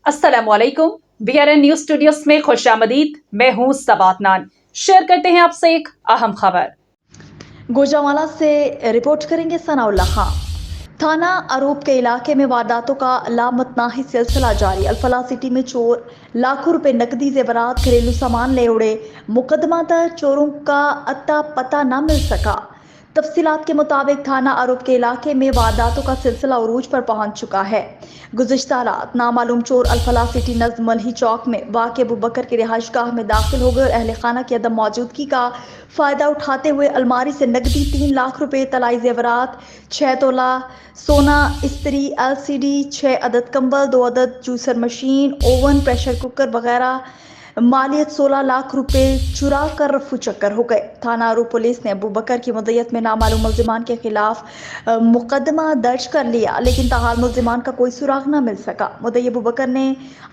अस्सलामुअलैकुम। BRN news studios में खुशामदीद। मैं हूँ सबात नान। शेयर करते हैं आपसे एक अहम खबर। गुजरांवाला से रिपोर्ट करेंगे सनाउल्ला खां। थाना अरूप के इलाके में वारदातों का लामतनाही सिलसिला जारी। अल्फला सिटी में चोर लाखों रुपए नकदी जेवरात घरेलू सामान ले उड़े। मुकदमा दर्ज, चोरों का अता पता न मिल सका। तफसीलात के मुताबिक थाना अरूप के इलाके में वारदातों का सिलसिला उरूज पर पहुंच चुका है। गुज़िश्ता रात नामालूम चोर अल्फला सिटी नज़ मलही चौक में वाक़ अबू बकर की रिहाइश गाह में दाखिल हो गए और अहल खाना की अदम मौजूदगी का फ़ायदा उठाते हुए अलमारी से नकदी 3 लाख रुपए, तलाई जेवरात, 6 तोला सोना, इस्त्री, LCD, 6 अदद कंबल, 2 अदद juicer machine, oven, pressure cooker वगैरह मालियत 16 लाख रुपए चुरा कर रफू चक्कर हो गए। थाना अरूप पुलिस ने अबू बकर की मुद्दत में नामालूम मुल्जिमान के खिलाफ मुकदमा दर्ज कर लिया, लेकिन ताहाल मुल्जिमान का कोई सुराग न मिल सका। मुद्दई अबू बकर ने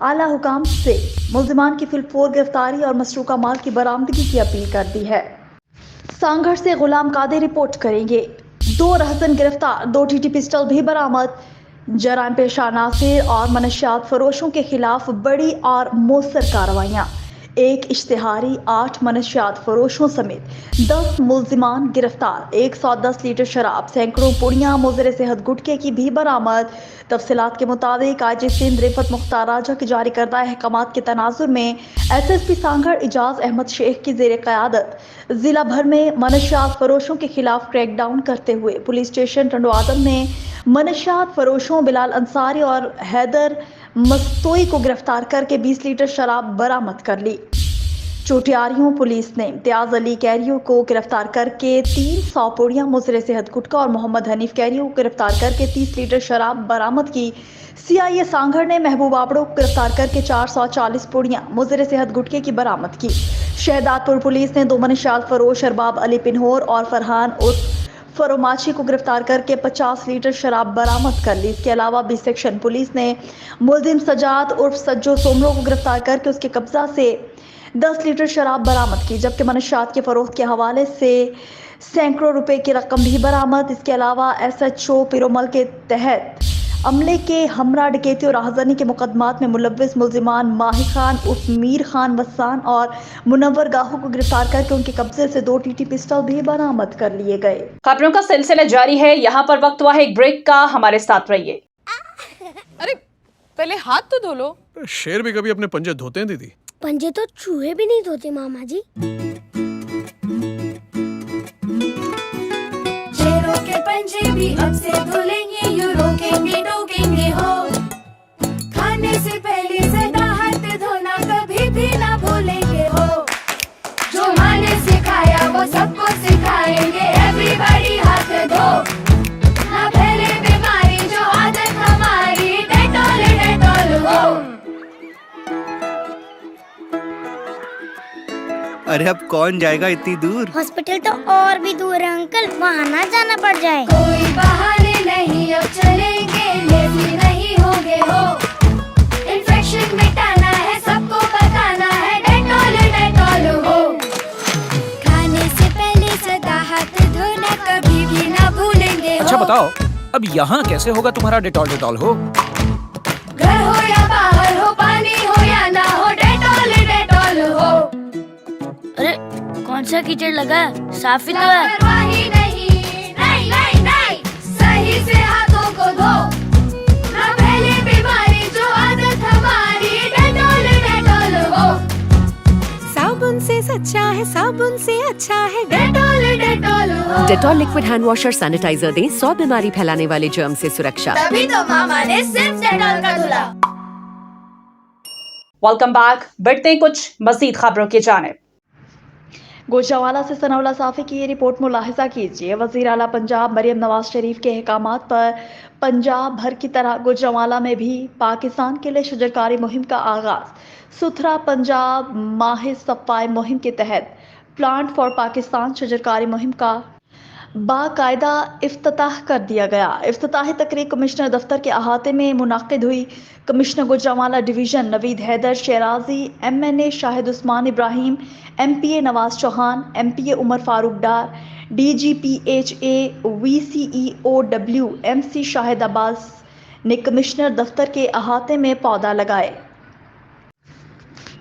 आला हुकाम से मुल्जिमान की फिलफोर गिरफ्तारी और मसरूका माल की बरामदगी की अपील कर दी है। सांगढ़ से गुलाम कादर रिपोर्ट करेंगे। 2 रहसन गिरफ्तार, 2 TT पिस्टल भी बरामद। जराम पेशा नासिर और मनशियात फरोशों के खिलाफ बड़ी और मौसर कार्रवाइयाँ। एक इश्तिहारी, 8 मनशियात फरोशों समेत 10 मुल्जिमान गिरफ्तार। 110 लीटर शराब, सैकड़ों पुड़ियाँ मुज़र सेहत गुटके की भी बरामद। तफसीलात के मुताबिक IG सिंध रिफत मुख्तार राजा के जारी करदा अहकामात के तनाजुर में SSP सांगढ़ इजाज़ अहमद शेख की ज़ेर क़यादत ज़िला भर में मनशियात फरोशों के खिलाफ क्रैकडाउन करते हुए पुलिस स्टेशन टंडो आदम ने मनशियात फरोशों बिलाल अंसारी और हैदर मस्तोई को गिरफ्तार करके 20 लीटर शराब बरामद कर ली। चोटियारियों पुलिस ने इम्तियाज अली कैरियो को गिरफ्तार करके 300 पुड़ियाँ मुज़र सेहत गुटका और मोहम्मद हनीफ कैरियो को गिरफ्तार करके 30 लीटर शराब बरामद की। CIA सांगढ़ ने महबूब आबड़ो को गिरफ्तार करके 440 पुड़ियाँ मुज़र सेहत गुटके की बरामद की। शहदादपुर पुलिस ने 2 मनशियात फरोश अरबाब अली पिन्होर और फरहान उर्फ फरोमाची को गिरफ्तार करके 50 लीटर शराब बरामद कर ली। इसके अलावा बी सेक्शन पुलिस ने मुल्जिम सजाद उर्फ सज्जो सोमरो को गिरफ्तार करके उसके कब्जा से 10 लीटर शराब बरामद की, जबकि मनशियात के फरोख्त के हवाले से सैकड़ों रुपए की रकम भी बरामद। इसके अलावा SHO पिरोमल के तहत अमले के हमरा डकैती और राहज़नी के मुकदमात में मुलव्विस मुल्जिमान माही खान उर्फ मीर खान वस्सान और मुनव्वर गाहू को गिरफ्तार करके उनके कब्जे से 2 TT पिस्टल भी बरामद कर लिए गए। खबरों का सिलसिला जारी है। यहाँ पर वक्त हुआ है एक ब्रेक का। हमारे साथ रहिए। अरे पहले हाथ तो धो लो। शेर भी कभी अपने पंजे धोते हैं दीदी? पंजे तो चूहे भी नहीं धोते मामा जी। शेरों के पंजे भी अब से धुलेंगे, यूं रोकेंगे टोकेंगे हो। खाने से पहले सदा हाथ धोना कभी भी ना भूलेंगे हो। जो माँ ने सिखाया वो सबको सिखाएंगे, एवरीबॉडी हाथ धो। ना फैले बीमारी जो आदत हमारी, डेटॉल डेटॉल हो। अरे अब कौन जाएगा इतनी दूर? हॉस्पिटल तो और भी दूर है अंकल, वहाँ ना जाना पड़ जाए। कोई बहाने नहीं, अब चलेंगे, लेज़ी नहीं होंगे हो। इन्फेक्शन मिटाना है, सबको बताना है, डेटॉल डेटॉल हो। खाने से पहले सदा हाथ धोना कभी भी ना भूलेंगे हो। अच्छा बताओ, अब यहाँ कैसे होगा तुम्हारा डेटॉल डेटॉल हो? घर हो या बाहर हो, पानी हो या ना हो, डेटॉल डेटॉल हो। अरे कौन सा कीचड़ लगा, साफ ही तो है। लापरवाही नहीं, नहीं नहीं नहीं, सही से हाथों को धो। ना फैले बीमारी जो आदत हमारी, डेटॉल डेटॉल हो। साबुन से सच्चा है, साबुन से अच्छा है, डेटॉल डेटॉल हो। डेटॉल लिक्विड हैंड वॉश और सैनिटाइजर दें 100 बीमारी फैलाने वाले जर्म से सुरक्षा। तभी तो मामा ने सिर्फ डेटॉल का धुला। Welcome back. बढ़ते हैं कुछ मजीद खबरों की जानिब। गुजरांवाला से सनाउल्ला साफी की ये रिपोर्ट मुलाहिजा कीजिए। वज़ीर आला पंजाब मरियम नवाज शरीफ के अहकामात पर पंजाब भर की तरह गुजरांवाला में भी पाकिस्तान के लिए शजरकारी मुहिम का आगाज़। सुथरा पंजाब माह सफाई मुहिम के तहत प्लांट फॉर पाकिस्तान शजरकारी मुहिम का बाकायदा इफ्तिताह कर दिया गया। इफ्तिताही तकरीर कमिश्नर दफ्तर के अहाते में मुनाकिद हुई। Commissioner Gujranwala division Naveed Haider Sherazi, MNA Shahid Usman Ibrahim, MPA Nawaz Chauhan, MPA Umar Farooq Dar, DGPHA VCEOW MC Shahid Abbas ने कमिश्नर दफ्तर के अहाते में पौधा लगाए।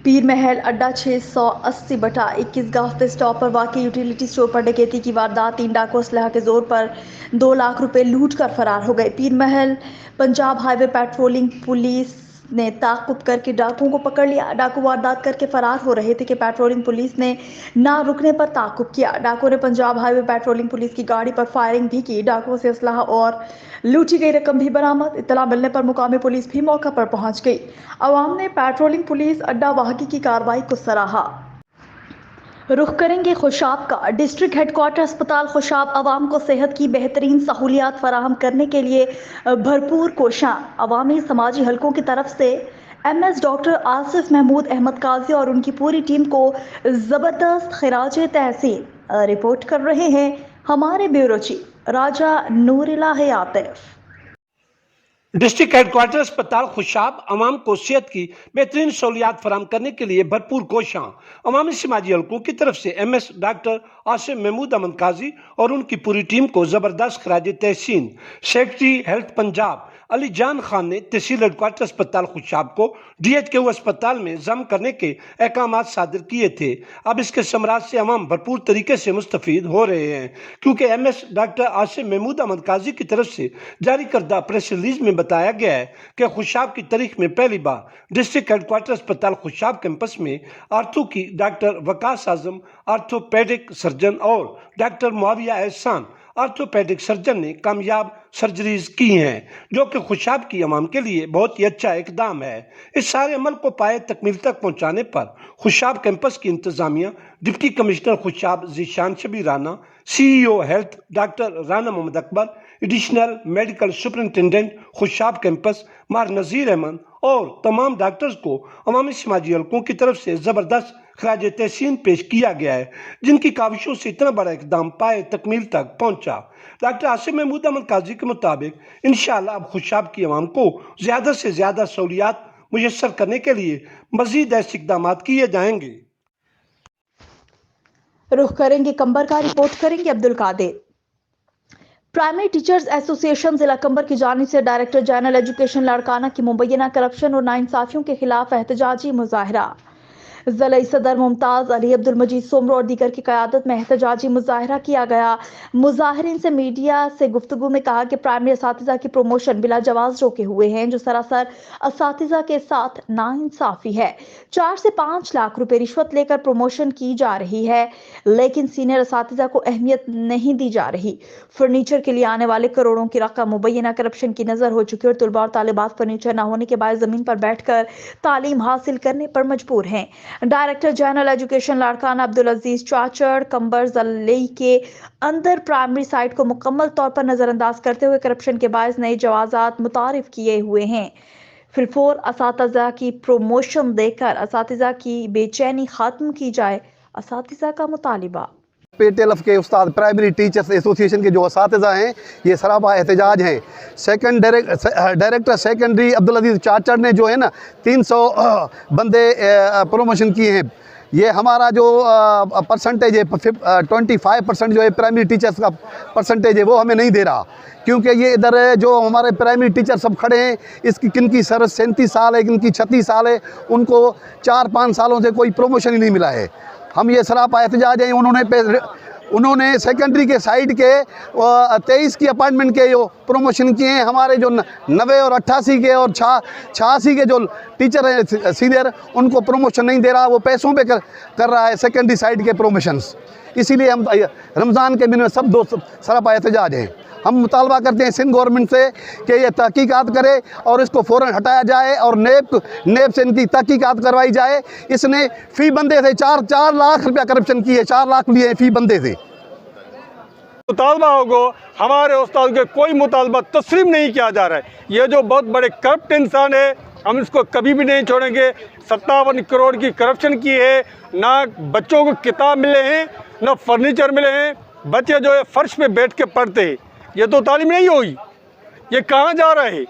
पीर महल अड्डा 680/21 गाफ्ते स्टॉप पर वाकई यूटिलिटी स्टोर पर डकैती की वारदात। 3 डाकू असलहा के जोर पर 2 लाख रुपए लूट कर फरार हो गए। पीर महल पंजाब हाईवे पेट्रोलिंग पुलिस ने ताक़ुब करके डाकुओं को पकड़ लिया। डाकू वारदात करके फरार हो रहे थे कि पेट्रोलिंग पुलिस ने ना रुकने पर ताक़ुब किया। डाकुओं ने पंजाब हाईवे पेट्रोलिंग पुलिस की गाड़ी पर फायरिंग भी की। डाकुओं से असलहा और लूटी गई रकम भी बरामद। इत्तला मिलने पर मुकामी पुलिस भी मौका पर पहुंच गई। अवाम ने पेट्रोलिंग पुलिस अड्डा वाहगी की कार्रवाई को सराहा। रुख करेंगे खुशाब का। डिस्ट्रिक्ट हेडक्वार्टर अस्पताल खुशाब अवाम को सेहत की बेहतरीन सहूलियात फराहम करने के लिए भरपूर कोशां। अवामी समाजी हलकों की तरफ से MS डॉक्टर आसिफ महमूद अहमद काजी और उनकी पूरी टीम को ज़बरदस्त खिराज तहसीन। रिपोर्ट कर रहे हैं हमारे ब्यूरो चीफ राजा नूरिल्लाह आतिफ। डिस्ट्रिक्ट हेडक्वार्टर अस्पताल खुशाब अवाम को सेहत की बेहतरीन सहूलियात फराहम करने के लिए भरपूर कोशां। अवामी समाजी हलकों की तरफ से MS डॉक्टर आसिफ महमूद अहमद काजी और उनकी पूरी टीम को ज़बरदस्त खिराज तहसीन। सेक्रेटरी हेल्थ पंजाब अली जान खान ने तहसील हेडक्वार्टर अस्पताल खुशाब को DHQ अस्पताल में जम करने के अहकाम सादर किए थे। अब इसके समराज से अवाम भरपूर तरीके से मुस्तफ़ीद हो रहे हैं, क्योंकि MS डॉक्टर आसिफ महमूद अहमद काजी की तरफ से जारी करदा प्रेस रिलीज में बताया गया है कि खुशाब की तारीख में पहली बार डिस्ट्रिक्ट हेडक्वार्टर अस्पताल खुशाब कैंपस में आर्थो की डॉक्टर वकास आजम आर्थोपेडिक सर्जन और डॉक्टर मुआविया एहसान आर्थोपेडिक सर्जन ने कामयाब सर्जरीज की हैं, जो कि खुशाब की अवाम के लिए बहुत ही अच्छा इकदाम है। इस सारे अमल को पाए तकमील तक पहुँचाने पर खुशाब कैंपस की इंतजामिया deputy commissioner Khushab Zeeshan Shabbir Rana, CEO health doctor Rana Mohammad Akbar, additional medical superintendent Khushab campus मार नज़ीर अहमद और तमाम डॉक्टर्स को अवामी समाजी हलकों की तरफ से ज़बरदस्त खराज तहसीन पेश किया गया है, जिनकी काविशों से इतना बड़ा इकदाम पाए तकमील तक पहुंचा। डॉक्टर आसिफ महमूद अहमद काजी के मुताबिक इंशाअल्लाह अब खुशाब की अवाम को ज़्यादा से ज़्यादा सहूलियात मुयस्सर करने के लिए मज़ीद ऐसे इक़दाम किए जाएंगे। रुख करेंगे कंबर का। रिपोर्ट करेंगे Abdul Qadir. Primary teachers association जिला कंबर की जानिब से डायरेक्टर जनरल एजुकेशन लाड़काना की मुबैना करप्शन और नाइंसाफियों के खिलाफ एहतजाजी मुजाहरा। ज़िला सदर मुमताज़ अली अब्दुल मजीद सोमरो और दीगर की क़यादत में एहतजाजी मुजाहरा किया गया। मुजाहिरीन से मीडिया से गुफ्तगू में कहा कि प्राइमरी असातिज़ा की प्रमोशन बिला जवाज़ रोके हुए हैं, जो सरासर असातिज़ा के साथ नाइंसाफ़ी है। 4 से 5 लाख रुपए रिश्वत लेकर प्रमोशन की जा रही है, लेकिन सीनियर असातिज़ा को अहमियत नहीं दी जा रही। फर्नीचर के लिए आने वाले करोड़ों की रकम मुबैना करप्शन की नज़र हो चुकी है और तलबा और तालिबात फर्नीचर न होने के बाद ज़मीन पर बैठ कर तालीम हासिल करने पर मजबूर हैं। Director general education Larkana Abdul Aziz Chachar Kambar ज़िले के अंदर प्राइमरी साइट को मुकम्मल तौर पर नज़रअंदाज करते हुए करप्शन के बायस नए जवाज़ात मुतारिफ किए हुए हैं। फिलफोर असातिज़ा की प्रमोशन देकर असातिज़ा की बेचैनी खत्म की जाए, असातिज़ा का मुतालिबा। PTLF के उस्ताद प्राइमरी टीचर्स एसोसिएशन के जो असातिज़ा हैं ये सरापा एहतजाज हैं। डायरेक्टर सेकेंडरी अब्दुल अजीज़ चाचड़ ने जो है ना 300 बंदे प्रमोशन किए हैं। ये हमारा जो परसेंटेज है 25% जो है प्राइमरी टीचर्स का परसेंटेज है वो हमें नहीं दे रहा, क्योंकि ये इधर जो हमारे प्राइमरी टीचर सब खड़े हैं, इसकी किनकी सर्विस 37 साल है, किनकी 36 साल है, उनको 4-5 सालों से कोई प्रमोशन ही नहीं मिला है। हम ये सरापा एहतजाज है। उन्होंने सेकेंडरी के साइड के 23 की अपॉइंटमेंट के जो प्रमोशन किए हैं, हमारे जो 90 और 88 के और 86 के जो टीचर हैं सीनियर, उनको प्रमोशन नहीं दे रहा, वो पैसों पे कर रहा है सेकेंडरी साइड के प्रमोशंस। इसीलिए हम रमज़ान के दिन में सब दोस्त सरापा एहतजाज हैं। हम मुतालबा करते हैं सिंध गवर्नमेंट से कि ये तहकीकात करे और इसको फ़ौरन हटाया जाए और नेब से इनकी तहकीकात करवाई जाए। इसने फ़ी बंदे से 4 लाख रुपया करप्शन की है, 4 लाख लिए फ़ी बंदे से। मुतालबा होगा, हमारे उस्ताद के कोई मुतालबा तस्लीम नहीं किया जा रहा है। ये जो बहुत बड़े करप्ट इंसान है, हम इसको कभी भी नहीं छोड़ेंगे। 57 करोड़ की करप्शन की है, ना बच्चों को किताब मिले हैं, ना फर्नीचर मिले हैं। बच्चे जो है फर्श पे बैठ के पढ़ते हैं, ये तो तालीम नहीं हुई। ये कहाँ जा रहे हैं?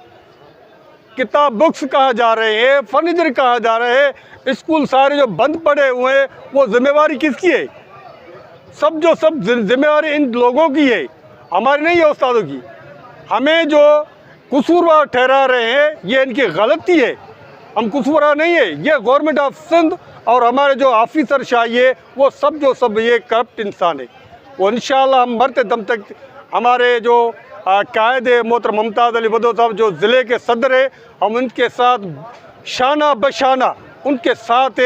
किताब बुक्स कहाँ जा रहे हैं? फर्नीचर कहाँ जा रहे हैं? स्कूल सारे जो बंद पड़े हुए हैं, वो जिम्मेवारी किसकी है? सब जिम्मेवारी इन लोगों की है, हमारी नहीं है उस्तादों की। हमें जो कसूरवार ठहरा रहे हैं, ये इनकी गलती है। हम कुछवरा नहीं है, ये गवर्नमेंट ऑफ सिंध और हमारे जो ऑफिसर शाही है वो सब ये करप्ट इंसान है। वो इंशाल्लाह हम मरते दम तक हमारे जो कायद मोहतरम मुमताज़ अली भुट्टो साहब जो ज़िले के सदर है, हम उनके साथ शाना बशाना उनके साथ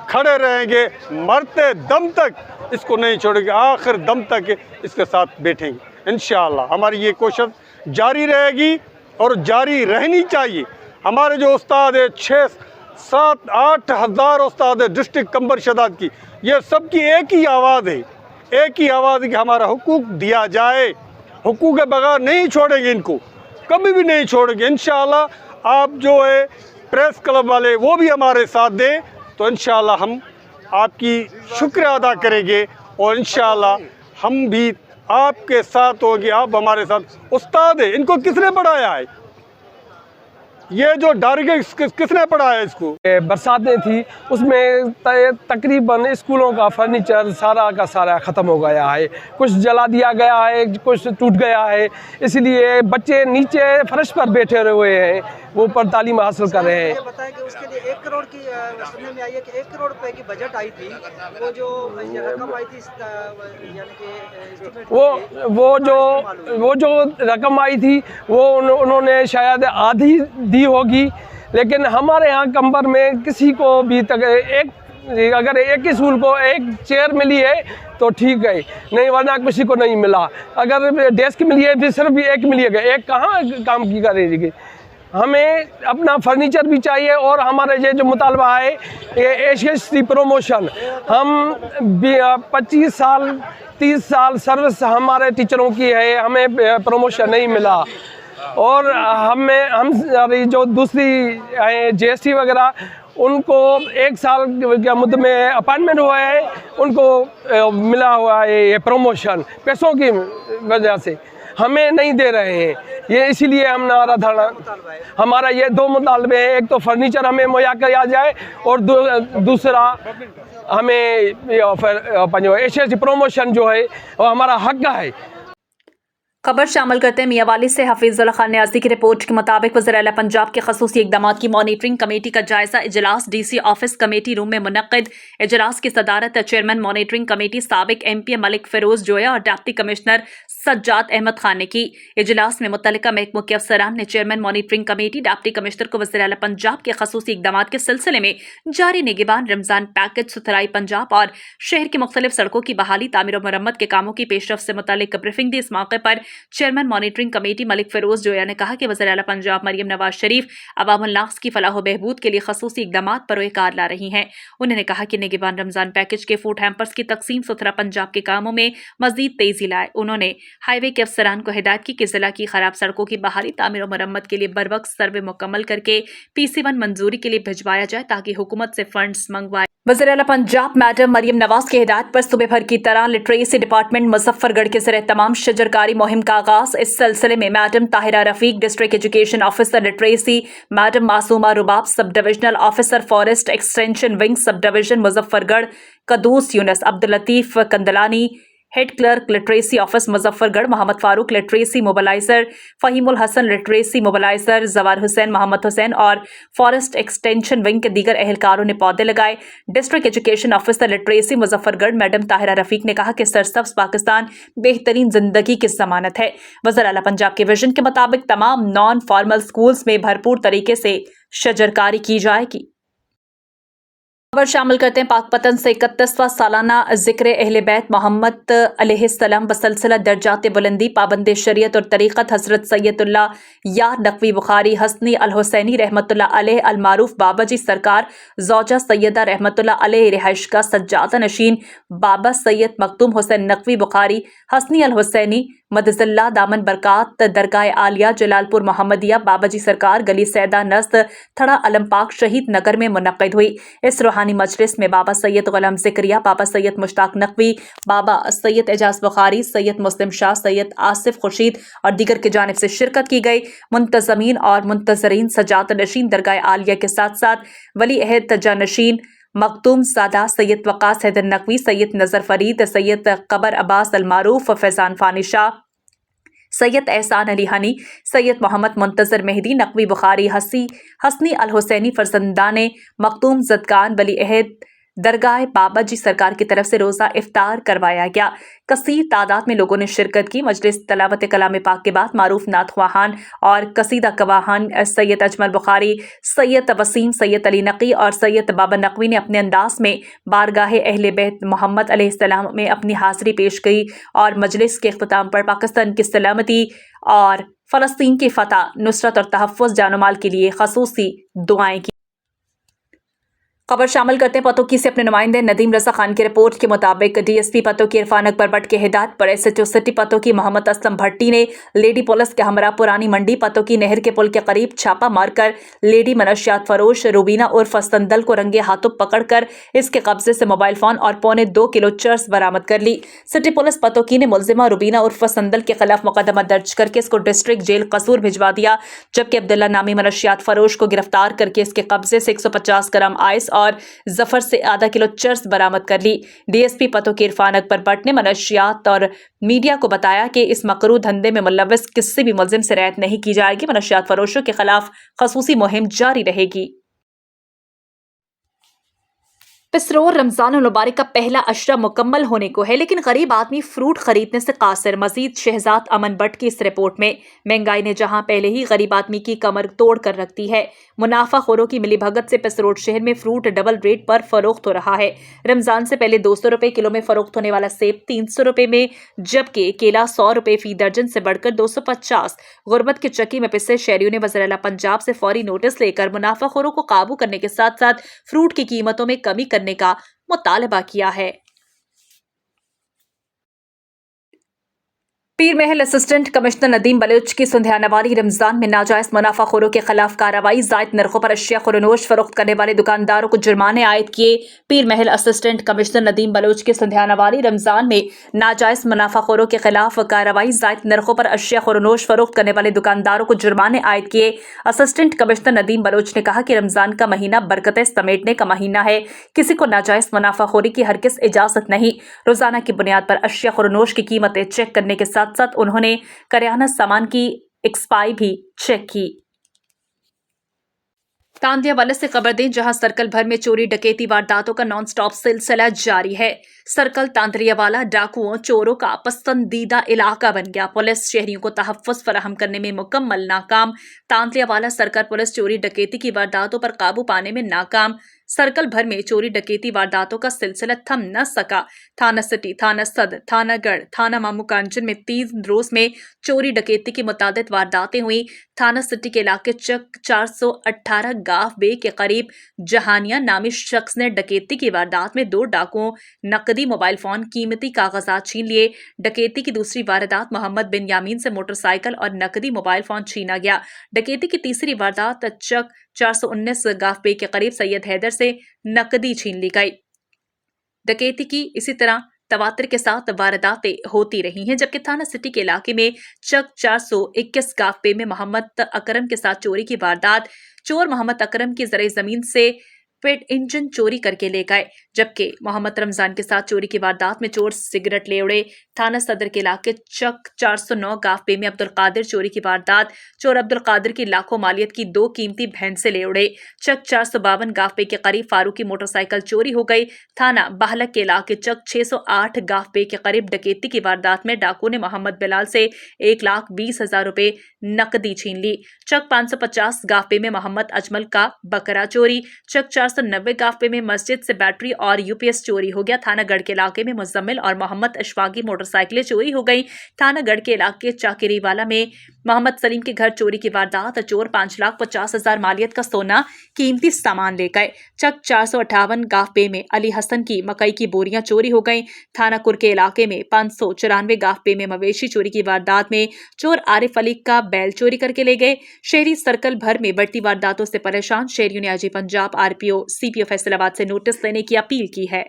खड़े रहेंगे, मरते दम तक इसको नहीं छोड़ेंगे, आखिर दम तक इसके साथ बैठेंगे। इंशाअल्लाह हमारी ये कोशिश जारी रहेगी और जारी रहनी चाहिए। हमारे जो उस्ताद है 6-7-8 हज़ार उस्ताद है डिस्ट्रिक्ट कंबर शदाद की, ये सब की एक ही आवाज़ है, एक ही आवाज़ है कि हमारा हुकूक दिया जाए। हुकूक के बगैर नहीं छोड़ेंगे, इनको कभी भी नहीं छोड़ेंगे। इंशाअल्लाह आप जो है प्रेस क्लब वाले वो भी हमारे साथ दें तो इंशाअल्लाह हम आपकी शुक्रिया अदा करेंगे और इंशाअल्लाह हम भी आपके साथ होंगे। आप हमारे साथ उस्ताद है, इनको किसने पढ़ाया है? ये जो डायरेक्ट किसने पढ़ाया इसको? बरसातें थी उसमें तकरीबन स्कूलों का फर्नीचर सारा का सारा ख़त्म हो गया है, कुछ जला दिया गया है, कुछ टूट गया है, इसलिए बच्चे नीचे फर्श पर बैठे हुए हैं, वो ऊपर तालीम हासिल कर रहे हैं। बताया कि उसके लिए 1 करोड़ की सुनने में आई है कि 1 करोड़ रुपए की बजट आई थी, वो जो रकम आई थी यानी कि वो जो रकम आई थी वो उन्होंने शायद आधी दी होगी, लेकिन हमारे यहाँ कंबर में किसी को भी तक अगर एक स्कूल को एक चेयर मिली है तो ठीक है, नहीं वरना किसी को नहीं मिला। अगर डेस्क मिली है फिर सिर्फ एक मिली है, एक कहाँ काम की करेगी। हमें अपना फर्नीचर भी चाहिए और हमारे ये जो मुतालबा है ये HSC प्रमोशन, हम 25 साल 30 साल सर्विस हमारे टीचरों की है, हमें प्रमोशन नहीं मिला। और हम जो दूसरी GST वगैरह उनको 1 साल के मुद्दे में अपॉइंटमेंट हुआ है, उनको मिला हुआ है ये प्रमोशन, पैसों की वजह से हमें नहीं दे रहे हैं। ये इसीलिए हम नारा धरना, हमारा ये 2 मुतालबे हैं, एक तो फर्नीचर हमें मुहैया किया जाए और दूसरा हमें HSC प्रमोशन जो है वो हमारा हक है। खबर शामिल करते हैं मियांवाली से। हफीजुल्लाह खान न्याज़ी की रिपोर्ट के मुताबिक वज़ीर आला पंजाब के खसूसी इक़दामात की मॉनिटरिंग कमेटी का जायजा इजलास DC ऑफिस कमेटी रूम में मुनक़्क़िद। इजलास की सदारत चेयरमैन मॉनिटरिंग कमेटी साबिक MP मलिक फ़िरोज़ जोया और डिप्टी कमिश्नर सज्जाद अहमद खान ने की। इजलास में मुतल्लिका महकमों के अफसरान ने chairman monitoring committee deputy commissioner को वज़ीर आला पंजाब के खसूसी इक़दामात के सिलसिले में जारी निगरान रमज़ान पैकेज, सुथराई पंजाब और शहर की मुख्तलिफ सड़कों की बहाली, तामीर और मरम्मत के कामों की पेशरफ से मुतल्लिक ब्रीफिंग दी। इस मौके पर chairman monitoring committee Malik Firoz Joya ने कहा कि वज़ीर आला पंजाब मरियम नवाज शरीफ अवामुल नास की फलाह बहबूद के लिए खसूसी इक़दामात परोकार ला रही हैं। उन्होंने कहा कि निगरान रमज़ान पैकेज के फूड हैम्पर्स की तकसीम सुथरा पंजाब के कामों में मज़ीद तेज़ी लाए। उन्होंने हाईवे के अफसरान को हिदायत की कि ज़िला की खराब सड़कों की बहाली, तामीर और मरम्मत के लिए बरवक्त सर्वे मुकम्मल करके PC1 मंजूरी के लिए भिजवाया जाए ताकि हुकूमत से फंड्स मंगवाए। वज़ीर आला पंजाब मैडम मरियम नवाज की हिदायत पर सुबह भर की तरह लिटरेसी डिपार्टमेंट मुजफ्फरगढ़ के ज़रिए तमाम शजरकारी मुहिम का आगाज़। इस सिलसिले में madam Tahira Rafiq district education officer literacy, madam Masooma Rubab sub divisional officer forest extension wing sub division Muzaffargarh, Qudoos Younas, Abdul Latif Kandlani head clerk literacy office Muzaffargarh, Mohammad Farooq literacy mobiliser, Fahimul Hassan literacy mobiliser, Jawar Hussain, Mohammad Hussain और फॉरेस्ट एक्सटेंशन विंग के दीगर एहलकारों ने पौधे लगाए। District education officer literacy Muzaffargarh madam Tahira Rafiq ने कहा कि सरसब्ज़ पाकिस्तान बेहतरीन जिंदगी की ज़मानत है। वज़ीर आला पंजाब के विजन के मुताबिक तमाम नॉन फॉर्मल स्कूल्स में भरपूर तरीके से शजरकारी की जाएगी। खबर शामिल करते हैं पाकपतन से 31वां सालाना ज़िक्र अहले बैत मोहम्मद अलैहिस्सलाम बसलसिला दर्जात बुलंदी, पाबंद शरीयत और तरीक़त हज़रत सैयदुल्लाह यार नकवी बुखारी हसनी अल हुसैनी रहमतुल्लाह अलैह अल मारूफ बाबा जी सरकार, ज़ौजा सैयदा रहमतुल्लाह अलैह रिहाइश का सज्जादा नशीन बाबा सैयद मखदूम हुसैन नकवी बुखारी हसनी अल हुसैनी मदज़ल्ला दामन बरकात दरगाह आलिया जलालपुर मोहम्मदिया बाबा जी सरकार गली सैदा नस्त थड़ा अलम पाक शहीद नगर में मुनक़्क़िद हुई। इस रूहानी मजलिस में बाबा सैयद गुलाम ज़िक्रिया, बाबा सैयद मुश्ताक नकवी, बाबा सैयद एजाज बुखारी, सैयद मुस्लिम शाह, सैयद आसिफ खुर्शीद और दीगर की जानिब से शिरकत की गई। मुंतज़मीन और मुंतज़रीन सजात नशीन दरगाह आलिया के साथ साथ वली अहद तजानशीन मखदूम सादा, सैयद वक़ास हैदर नकवी, सैयद नज़र फरीद, सैयद कबर अब्बास अलमारूफ, फैज़ान फ़ानी शाह, सैयद एहसान अली हनी, सैयद मोहम्मद मुंतजर मेहदी, नकवी बुखारी, हसनी अल हुसैनी, फरजंदाने मखतूम जदगान, वली अहद दरगाह बाबा जी सरकार की तरफ से रोज़ा इफ्तार करवाया गया। कसीर तादाद में लोगों ने शिरकत की। मजलिस तलावत कलाम पाक के बाद मारूफ नात ख्वाहान और कसीदा कवाहान सैयद अजमल बुखारी, सैयद वसीम, सैयद अली नकी और सैयद बाबा नकवी ने अपने अंदाज में बारगाह अहले बैत मोहम्मद अलैहिस्सलाम में अपनी हाजिरी पेश की और मजलिस के इख्तिताम पर पाकिस्तान की सलामती और फ़लस्तीन की फ़तह, नुसरत और तहफ़्फ़ुज़ जानमाल के लिए खसूसी दुआएं की। खबर शामिल करते हैं पतोकी से अपने नुमाइंदे नदीम रजा खान की रिपोर्ट के मुताबिक डीएसपी पतोकी इरफान अकबर भट्ट के हिदायत पर एसएचओ सिटी पतोकी मोहम्मद असलम भट्टी ने लेडी पुलिस के हमरा पुरानी मंडी पतोकी नहर के पुल के करीब छापा मारकर लेडी मनशियात फरोश रुबीना उर्फ संदल को रंगे हाथों पकड़कर इसके कब्जे से मोबाइल फोन और 2.25 किलो चर्स बरामद कर ली। सिटी पुलिस पतोकी ने मुलजिमा रुबीना उर्फ संदल के खिलाफ मुकदमा दर्ज करके इसको डिस्ट्रिक्ट जेल कसूर भिजवा दिया, जबकि अब्दुल्ला नामी मनशियात फरोश को गिरफ्तार करके इसके कब्जे से 150 ग्राम आइस और जफर से आधा किलो चर्स बरामद कर ली। डीएसपी पतोकी इरफान अकबर भट्ट ने मनशियात और मीडिया को बताया कि इस मकरू धंधे में मुलव्वस किसी भी मुलजिम से रियायत नहीं की जाएगी। मनशियात फरोशों के खिलाफ खसूसी मुहिम जारी रहेगी। पिसरोर रमजान मुबारक का पहला अशरा मुकम्मल होने को है, लेकिन गरीब आदमी फ्रूट खरीदने से कासिर। मजीद शहजाद अमन भट्ट की इस रिपोर्ट में महंगाई ने जहां पहले ही गरीब आदमी की कमर तोड़ कर रख दी है, मुनाफाखोरों की मिलीभगत से पिसरोर शहर में फ्रूट डबल रेट पर फरोख्त हो रहा है। रमजान से पहले 200 रुपए किलो में फरोख्त होने वाला सेब 300 रुपए में, जबकि केला 100 रुपए फी दर्जन से बढ़कर 250। गुर्बत की चक्की में पिसे शहरियों ने वज़ीर-ए-आला पंजाब से फौरी नोटिस लेकर मुनाफाखोरों को काबू करने के साथ साथ फ्रूट की कीमतों में कमी करने का मुतालबा किया है। पीर महल असिस्टेंट कमिश्नर नदीम बलोच की सुंधियानवाली रमजान में नाजायज मुनाफाखोरों के खिलाफ कार्रवाई। जायद नरखों पर अशिया खुरनोश फरोख्त करने वाले दुकानदारों को जुर्माने आयद किए। पीर महल असिस्टेंट कमिश्नर नदीम बलोच की सुंधियानवाली रमजान में नाजायज मुनाफाखोरों के खिलाफ कार्रवाई। जायद नरखों पर अशिया खुरनोश फरोख्त करने वाले दुकानदारों को जुर्माने आयद किए। असिस्टेंट कमिश्नर नदीम बलोच ने कहा कि रमजान का महीना बरकतें समेटने का महीना है, किसी को नाजायज मुनाफाखोरी की हरगिज़ इजाजत नहीं। रोजाना की बुनियाद पर अशिया खुरनोश की कीमतें चेक करने के साथ साथ उन्होंने करियाना सामान की एक्सपायरी भी चेक की। तांदियावाला से खबर दें, जहां सर्कल भर में चोरी डकैती वारदातों का नॉन स्टॉप सिलसिला जारी है। सर्कल तांदियावाला डाकुओं चोरों का पसंदीदा इलाका बन गया। पुलिस शहरियों को तहफ़्फ़ुज़ फराहम करने में मुकम्मल नाकाम। तांदियावाला सर्कल पुलिस चोरी डकैती की वारदातों पर काबू पाने में नाकाम। सर्कल भर में चोरी डकैती वारदातों का सिलसिला थम न सका। थाना सिटी, थाना सदर, थाना गढ़, थाना मामू कांचन में 3 रोज में चोरी डकैती की मुतादिद वारदातें हुई। थाना सिटी के इलाके चक 418 गाफ बे के करीब जहानिया नामी शख्स ने डकैती की वारदात में 2 डाकुओं नकदी, मोबाइल फोन, कीमती कागजात छीन लिए। डकैती की दूसरी वारदात मोहम्मद बिन यामीन से मोटरसाइकिल और नकदी, मोबाइल फोन छीना गया। डकैती की तीसरी वारदात चक 419 गाफ बे के करीब सैयद हैदर से नकदी छीन ली गई। डकैती की इसी तरह तवातर के साथ वारदातें होती रही हैं, जबकि थाना सिटी के इलाके में चक 421 गाफ पे में मोहम्मद अकरम के साथ चोरी की वारदात। चोर मोहम्मद अकरम की ज़राई ज़मीन से पेट इंजन चोरी करके ले गए, जबकि मोहम्मद रमजान के साथ चोरी की वारदात में चोर सिगरेट ले उड़े। थाना सदर के इलाके चक 409 गाफ पे में अब्दुल कादिर चोरी की वारदात। चोर अब्दुल कादिर की लाखों मालियत की 2 कीमती भैंसे ले उड़े। चक 452 गाफ पे के करीब फारूक की मोटरसाइकिल चोरी हो गई। थाना बाहलक के इलाके चक 608 गाफ पे के करीब डकैती की वारदात में डाकू ने मोहम्मद बिलाल से 1,20,000 रुपए नकदी छीन ली। चक 550 गाफ पे में मोहम्मद अजमल का बकरा चोरी। चक 490 गाफ पे में मस्जिद से बैटरी और यूपीएस चोरी हो गया। थानागढ़ के इलाके में मुजम्मिल और मोहम्मद अशफाकी मोटरसाइकिलें चोरी हो गई। थानागढ़ के इलाके चाकिरीवाला में मोहम्मद सलीम के घर चोरी की वारदात। चोर 5,50,000 मालियत का सोना, कीमती सामान ले गए। चक 458 गाफ पे में अली हसन की मकई की बोरियां चोरी हो गई। थानाकुर के इलाके में 594 गाफ पे में मवेशी चोरी की वारदात में चोर आरिफ अली का बैल चोरी करके ले गए। शहरी सर्कल भर में बढ़ती वारदातों से परेशान शहरियों ने IG Punjab, RPO, CPO Faisalabad से नोटिस लेने की अपील की है।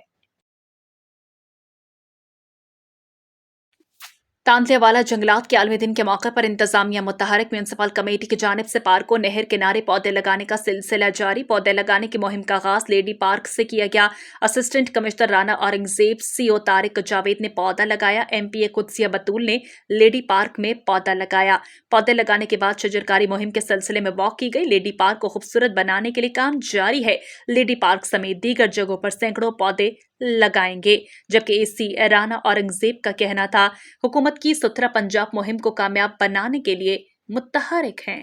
तांतले वाला जंगलात के आलमी दिन के मौके पर इंतजामिया मुतहरक म्यूनसिपल कमेटी की जानिब से पार्कों नहर किनारे पौधे लगाने का सिलसिला जारी। पौधे लगाने की मुहिम का आगाज लेडी पार्क से किया गया। Assistant commissioner Rana Aurangzeb, CO Tariq Javed ने पौधा लगाया। एमपीए कुदसिया बतूल ने लेडी पार्क में पौधा लगाया। पौधे लगाने के बाद शजरकारी मुहिम के सिलसिले में वॉक की गई। लेडी पार्क को खूबसूरत बनाने के लिए काम जारी है। लेडी पार्क समेत दीगर जगहों पर सैकड़ों पौधे लगाएंगे। जबकि एसी राना औरंगजेब का कहना था हुकूमत की सुथरा पंजाब मुहिम को कामयाब बनाने के लिए मुतहरिक हैं।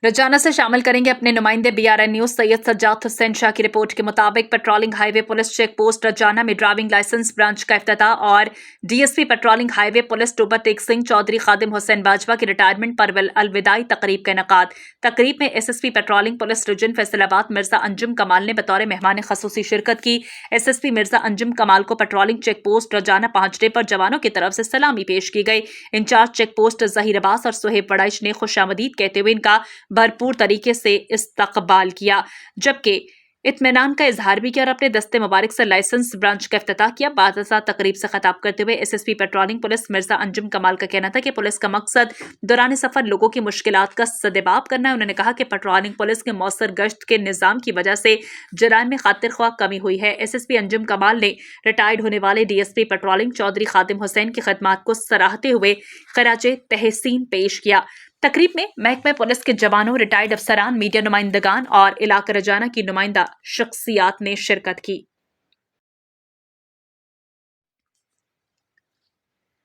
रजाना से शामिल करेंगे अपने नुमाइंदे। बीआरएन न्यूज सैयद सज्जाद हुसैन शाह की रिपोर्ट के मुताबिक patrolling highway police check post Rajana में ड्राइविंग लाइसेंस ब्रांच का इफ्तिताह और DSP patrolling highway police Toba Tek Singh Chaudhry Khadim Hussain Bajwa की रिटायरमेंट पर अलविदाई तकरीब का इनेकाद। तकरीब में SSP patrolling police region Faisalabad Mirza Anjum Kamal ने बतौर मेहमान खसूसी शिरकत की। एसएसपी मिर्जा अंजुम कमाल को पेट्रोलिंग चेक पोस्ट रजाना पहुंचने पर जवानों की तरफ से सलामी पेश की गई। Incharge check post Zaheer Abbas और सुहेब वड़ाइच ने खुशामदीद कहते हुए इनका भरपूर तरीके से इस्तकबाल किया, जबकि इत्मीनान का इजहार भी किया और अपने दस्ते मुबारक से लाइसेंस ब्रांच का इफ्तिताह किया। बादशाह तकरीब से खिताब करते हुए SSP patrolling police Mirza Anjum कमाल का कहना था कि पुलिस का मकसद दौरान सफर लोगों की मुश्किलात का सदेबाब करना है। उन्होंने कहा कि पेट्रोलिंग पुलिस के मौसर गश्त के निजाम की वजह से जराइम में खातिर ख्वाह कमी हुई है। एसएसपी अंजुम कमाल ने रिटायर्ड होने वाले डीएसपी पेट्रोलिंग चौधरी खादिम हुसैन की खदमात को सराहते हुए खराजे तहसीन पेश किया। तकरीब में महकमे पुलिस के जवानों, रिटायर्ड अफसरान, मीडिया नुमाइंदगान और इलाका रजाना की नुमाइंदा शख्सियात ने शिरकत की।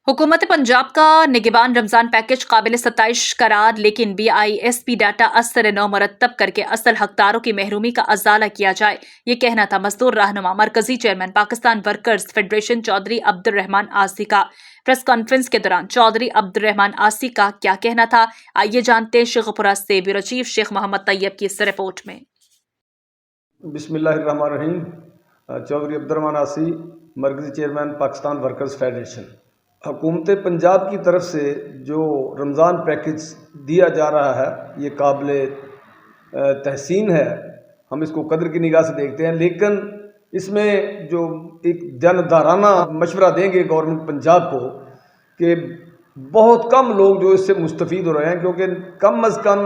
हुकूमत पंजाब का निगरान रमजान पैकेज काबिल सताइश करार, लेकिन BISP डाटा असर नौ मुरतब करके असल हकदारों की महरूमी का अजाला किया जाए, ये कहना था मजदूर रहनुमा मरकजी chairman Pakistan workers federation Chaudhry Abdurrahman Asi का। प्रेस कॉन्फ्रेंस के दौरान चौधरी अब्दुर्रहमान आसी का क्या कहना था, आइए जानते हैं शेखपुरा से ब्यूरो चीफ शेख मोहम्मद तैयब की इस रिपोर्ट में। बिस्मिल्लाहिर्रहमानिर्रहीम। चौधरी अब्दुर्रहमान आसी, मरकजी चेयरमैन पाकिस्तान वर्कर्स फेडरेशन। हुकूमत पंजाब की तरफ से जो रमज़ान पैकेज दिया जा रहा है ये काबिल तहसीन है, हम इसको कदर की निगाह से देखते हैं। लेकिन इसमें जो एक जानदाराना मशवरा देंगे गवर्नमेंट पंजाब को कि बहुत कम लोग जो इससे मुस्तफ़ीद हो रहे हैं, क्योंकि कम अज़ कम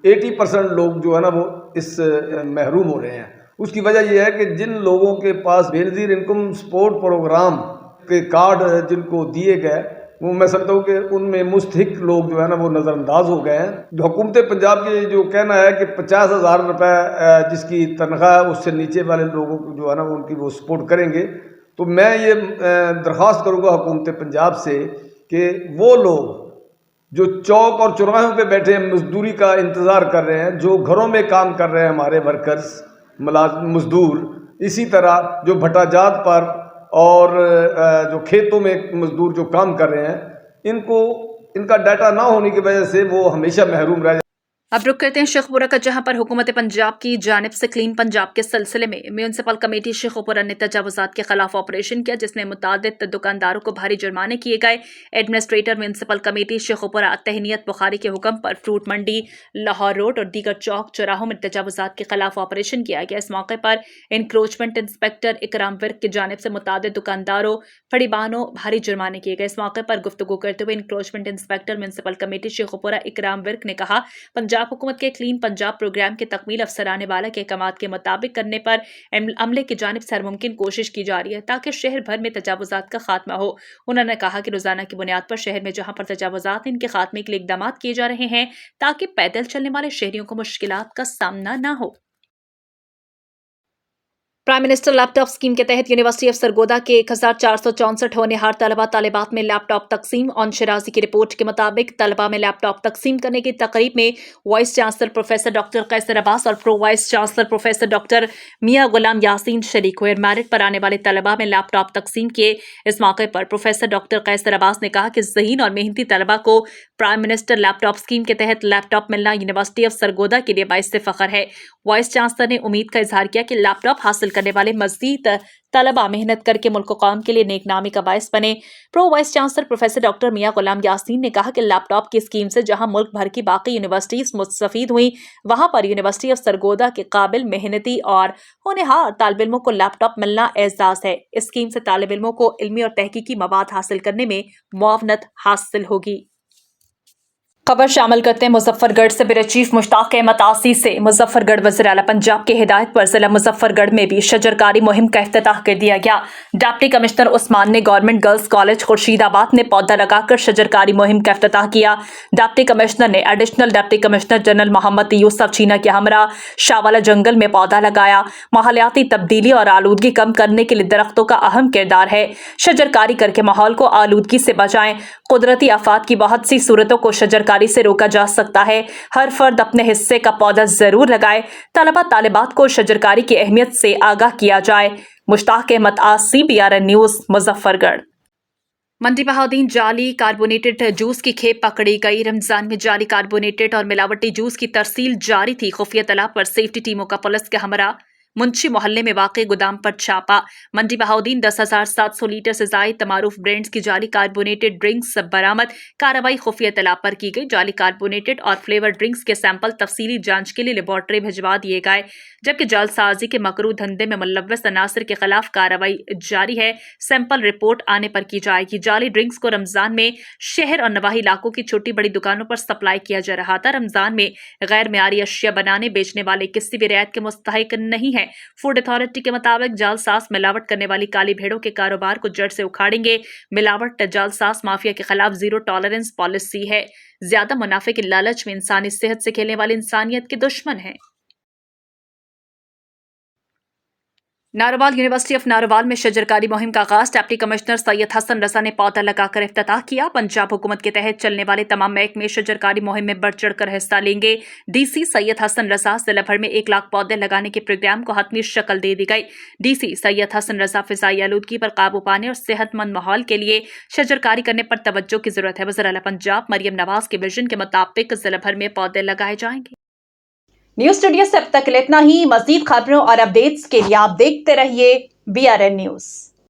80% लोग जो है ना वो इस महरूम हो रहे हैं। उसकी वजह यह है कि जिन लोगों के पास बेनज़ीर इनकम सपोर्ट प्रोग्राम के कार्ड जिनको दिए गए, वो मैं समझता हूँ कि उनमें मुस्तहिक लोग जो है ना वो नज़रअंदाज हो गए हैं। जो हुकूमत पंजाब की जो कहना है कि 50,000 रुपये जिसकी तनख्वाह है उससे नीचे वाले लोगों को जो है ना उनकी वो सपोर्ट करेंगे, तो मैं ये दरख्वास्त करूँगा हुकूमत पंजाब से कि वो लोग जो चौक और चौराहों पे बैठे मजदूरी का इंतज़ार कर रहे हैं, जो घरों में काम कर रहे हैं हमारे वर्कर्स मजदूर, इसी तरह जो भट्टाजात पर और जो खेतों में मजदूर जो काम कर रहे हैं, इनका डाटा ना होने की वजह से वो हमेशा महरूम रह। अब रुक करते हैं शेखपुरा का, जहां पर हुकूमत पंजाब की जानिब से क्लीन पंजाब के सिलसिले में म्यूनसिपल कमेटी शेखपुरा ने तजावुजात के खिलाफ ऑपरेशन किया, जिसमें मुतादिद दुकानदारों को भारी जुर्माने किए गए। Administrator municipal committee Sheikhupura Tehniat Bukhari के हुक्म पर फ्रूट मंडी, लाहौर रोड और दीगर चौक चौराहों में तजावुजात के खिलाफ ऑपरेशन किया गया। इस मौके पर इंक्रोचमेंट इंस्पेक्टर इकराम विर्क की जानिब से मुतादिद दुकानदारों, फड़ीबानों भारी जुर्माने किए गए। इस मौके पर गुफ्तगू करते हुए encroachment inspector municipal committee Sheikhpura इकराम विर्क ने कहा, पंजाब हुकूमत के क्लीन पंजाब प्रोग्राम की तकमील अफसराने वाला के अहकामात के मुताबिक करने पर अमले की जानिब से हर मुमकिन कोशिश की जा रही है ताकि शहर भर में तजावुजात का खात्मा हो। उन्होंने कहा कि रोजाना की बुनियाद पर शहर में जहां पर तजावुजात इनके खात्मे के लिए इकदाम किए जा रहे हैं ताकि पैदल चलने वाले शहरियों को मुश्किलात का सामना न हो। प्राइम मिनिस्टर लैपटॉप स्कीम के तहत यूनिवर्सिटी ऑफ सरगोदा के 1464 होनहार तलबा तालिबात में लैपटॉप तकसीम। ऑन शिराजी की रिपोर्ट के मुताबिक तलबा में लैपटॉप तकसीम करने की तकरीब में vice chancellor professor doctor Qaiser Abbas और pro vice chancellor professor doctor Mian Ghulam Yasin शरीक हुए। मेरिट पर आने वाले तलबा में लैपटॉप तकसीम किए। इस मौके पर प्रोफेसर डॉक्टर कैसर अब्बास ने कहा कि ज़हीन और मेहनती तलबा को प्राइम मिनिस्टर लैपटॉप स्कीम के तहत लैपटॉप मिलना यूनिवर्सिटी ऑफ सरगोदा के लिए बाइस फ़ख्र है। वाइस चांसलर ने उम्मीद का इजहार किया कि लैपटॉप हासिल करने वाले मजीद तलबा मेहनत करके मुल्क कौम के लिए नेक नामी का बायस बने। Pro vice chancellor professor doctor Mian Ghulam Yasin ने कहा कि लैपटॉप की स्कीम से जहां मुल्क भर की बाकी यूनिवर्सिटीज मुस्तफीद हुई, वहां पर यूनिवर्सिटी ऑफ सरगोदा के काबिल, मेहनती और होनहार तालिब इल्मों को लैपटॉप मिलना एजाज है। इस स्कीम से तालिब इल्मों को इल्मी और तहकीकी मवाद हासिल करने में मुआवनत हासिल होगी। खबर शामिल करते हैं मुजफ्फरगढ़ से। ब्यूरो चीफ मुश्ताक अहमद आसी से मुजफ्फरगढ़ वज़ीर आला पंजाब की हिदायत पर जिला मुजफ्फरगढ़ में भी शजरकारी मुहिम का इफ्तिताह कर दिया गया। डिप्टी कमिश्नर उस्मान ने गवर्नमेंट गर्ल्स कॉलेज खुर्शीदाबाद में पौधा लगाकर शजरकारी मुहिम का इफ्तिताह किया। डिप्टी कमिश्नर ने additional deputy commissioner general Mohammad Yousuf Cheena के हमरा शाहवाला जंगल में पौधा लगाया। माहौलियाती तब्दीली और आलूदगी कम करने के लिए दरख्तों का अहम किरदार है। शजरकारी करके माहौल को आलूदगी से बचाएं। कुदरती आफात की बहुत सी सूरतों को शजरकारी से रोका जा सकता है। हर फर्द अपने हिस्से का पौधा जरूर लगाए। तलबा तालिबात को शजरकारी की अहमियत से आगाह किया जाए। मुश्ताक अहमद आसी, BRN न्यूज, मुजफ्फरगढ़। मंडी बहाउद्दीन जाली कार्बोनेटेड जूस की खेप पकड़ी गई। रमजान में जाली कार्बोनेटेड और मिलावटी जूस की तरसील जारी थी। खुफिया तला पर सेफ्टी टीमों का पुलिस के हमरा मुंशी मोहल्ले में वाक़ गोदाम पर छापा। मंडी बहाउद्दीन 10,700 लीटर से जायद तमारूफ ब्रांड्स की जाली कार्बोनेटेड ड्रिंक्स बरामद। कार्रवाई खुफिया तला पर की गई। जाली कार्बोनेटेड और फ्लेवर ड्रिंक्स के सैंपल तफसीली जांच के लिए लेबॉर्ट्री भिजवा दिए गए, जबकि जालसाजी के मकरू धंधे में मुलव्वस अनासर के खिलाफ कार्रवाई जारी है। सैंपल रिपोर्ट आने पर की जाएगी। जाली ड्रिंक्स को रमजान में शहर और नवाही इलाकों की छोटी बड़ी दुकानों पर सप्लाई किया जा रहा था। रमजान में गैर मेयारी अशिया बनाने बेचने वाले किसी भी रियायत के मुस्तहिक नहीं है। फूड अथॉरिटी के मुताबिक जालसाज मिलावट करने वाली काली भेड़ों के कारोबार को जड़ से उखाड़ेंगे। मिलावट जालसाज माफिया के खिलाफ जीरो टॉलरेंस पॉलिसी है। ज्यादा मुनाफे के लालच में इंसानी सेहत से खेलने वाले इंसानियत के दुश्मन हैं। नारोवाल यूनिवर्सिटी ऑफ नारोवाल में शजरकारी मुहिम का आगाज। डिप्टी कमिश्नर सैयद हसन रजा ने पौधा लगाकर इफ्तिताह किया। पंजाब हुकूमत के तहत चलने वाले तमाम महकमे शजरकारी मुहिम में बढ़ चढ़ कर हिस्सा लेंगे। DC सैयद हसन रजा जिला भर में 1 लाख पौधे लगाने के प्रोग्राम को हतमी शक्ल दे दी गई। DC सैयद हसन रजा फिजाई आलूदगी पर काबू पाने और सेहतमंद माहौल के लिए शजरकारी करने पर तवज्जो की जरूरत है। वज़ीर आला पंजाब मरियम नवाज के विजन के मुताबिक जिला भर में पौधे लगाए जाएंगे। न्यूज स्टूडियो से अब तक इतना ही। मजीद खबरों और अपडेट्स के लिए आप देखते रहिए BRN न्यूज।